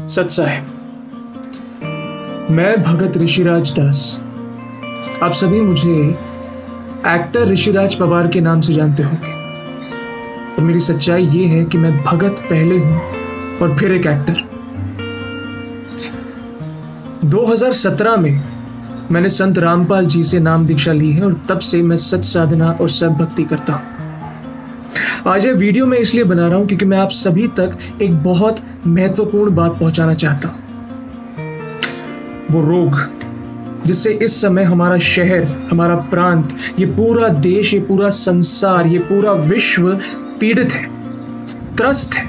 सत साहेब, मैं भगत ऋषिराज दास। आप सभी मुझे एक्टर ऋषिराज पवार के नाम से जानते होंगे, और मेरी सच्चाई ये है कि मैं भगत पहले हूं और फिर एक एक्टर। 2017 में मैंने संत रामपाल जी से नाम दीक्षा ली है और तब से मैं सत साधना और सत भक्ति करता हूं। आज ये वीडियो मैं इसलिए बना रहा हूं क्योंकि मैं आप सभी तक एक बहुत महत्वपूर्ण बात पहुंचाना चाहता हूं। वो रोग जिससे इस समय हमारा शहर, हमारा प्रांत, ये पूरा देश, ये पूरा संसार, ये पूरा विश्व पीड़ित है, त्रस्त है।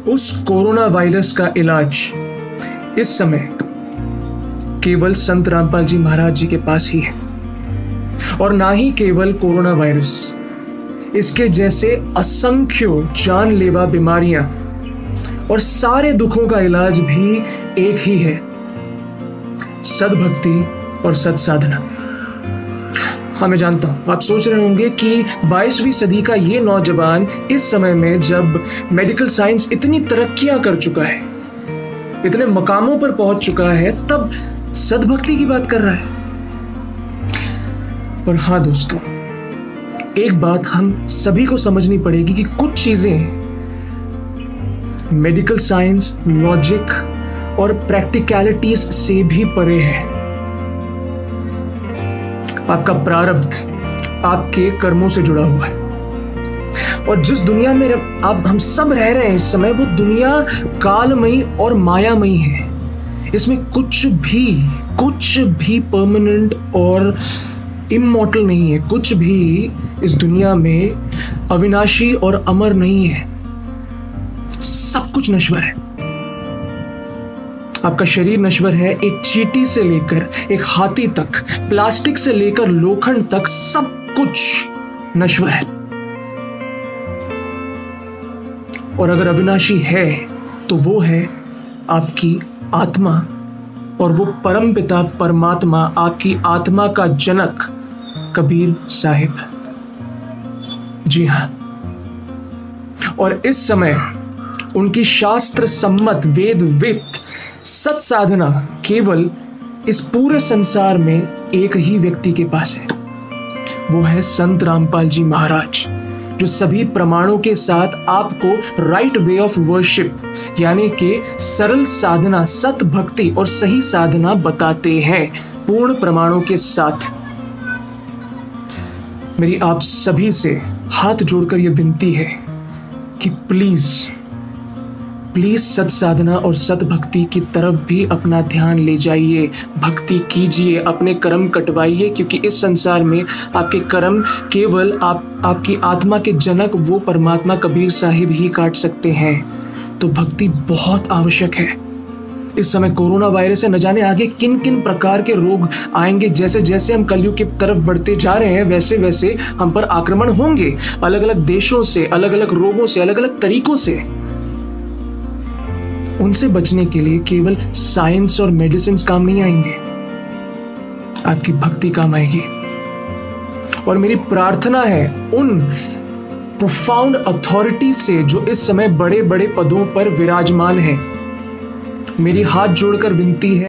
उस कोरोना वायरस का इलाज इस समय केवल संत रामपाल जी महाराज जी के पास ही है। और ना ही केवल कोरोना वायरस, इसके जैसे असंख्य जानलेवा बीमारियां और सारे दुखों का इलाज भी एक ही है, सद्भक्ति और सत साधना। हाँ, मैं जानता हूं आप सोच रहे होंगे कि 22वीं सदी का ये नौजवान इस समय में जब मेडिकल साइंस इतनी तरक्कियां कर चुका है, इतने मकामों पर पहुंच चुका है, तब सद्भक्ति की बात कर रहा है। पर हाँ दोस्तों, एक बात हम सभी को समझनी पड़ेगी कि कुछ चीजें मेडिकल साइंस, लॉजिक और प्रैक्टिकलिटीज से भी परे है। आपका प्रारब्ध आपके कर्मों से जुड़ा हुआ है, और जिस दुनिया में अब हम सब रह रहे हैं इस समय, वो दुनिया कालमयी और मायामयी है। इसमें कुछ भी परमानेंट और इमॉर्टल नहीं है। कुछ भी इस दुनिया में अविनाशी और अमर नहीं है। सब कुछ नश्वर है। आपका शरीर नश्वर है, एक चींटी से लेकर एक हाथी तक, प्लास्टिक से लेकर लोखंड तक, सब कुछ नश्वर है। और अगर अविनाशी है तो वो है आपकी आत्मा, और वो परम पिता परमात्मा, आपकी आत्मा का जनक कबीर साहिब। जी हां, और इस समय उनकी शास्त्र सम्मत वेदवित सत साधना केवल इस पूरे संसार में एक ही व्यक्ति के पास है। वो है संत रामपाल जी महाराज, जो सभी प्रमाणों के साथ आपको राइट वे ऑफ वर्शिप यानी कि सरल साधना, सत भक्ति और सही साधना बताते हैं, पूर्ण प्रमाणों के साथ। मेरी आप सभी से हाथ जोड़कर यह विनती है कि प्लीज सत साधना और सत भक्ति की तरफ भी अपना ध्यान ले जाइए, भक्ति कीजिए, अपने कर्म कटवाइए, क्योंकि इस संसार में आपके कर्म केवल आपकी आत्मा के जनक वो परमात्मा कबीर साहिब ही काट सकते हैं। तो भक्ति बहुत आवश्यक है। इस समय कोरोना वायरस से न जाने आगे किन किन प्रकार के रोग आएंगे। जैसे जैसे हम कलयुग की तरफ बढ़ते जा रहे हैं, वैसे वैसे हम पर आक्रमण होंगे, अलग अलग देशों से, अलग अलग रोगों से, अलग अलग तरीकों से। उनसे बचने के लिए केवल साइंस और मेडिसिन काम नहीं आएंगे, आपकी भक्ति काम आएगी। और मेरी प्रार्थना है उन प्रोफाउंड अथॉरिटी से जो इस समय बड़े बड़े पदों पर विराजमान है, मेरी हाथ जोड़कर विनती है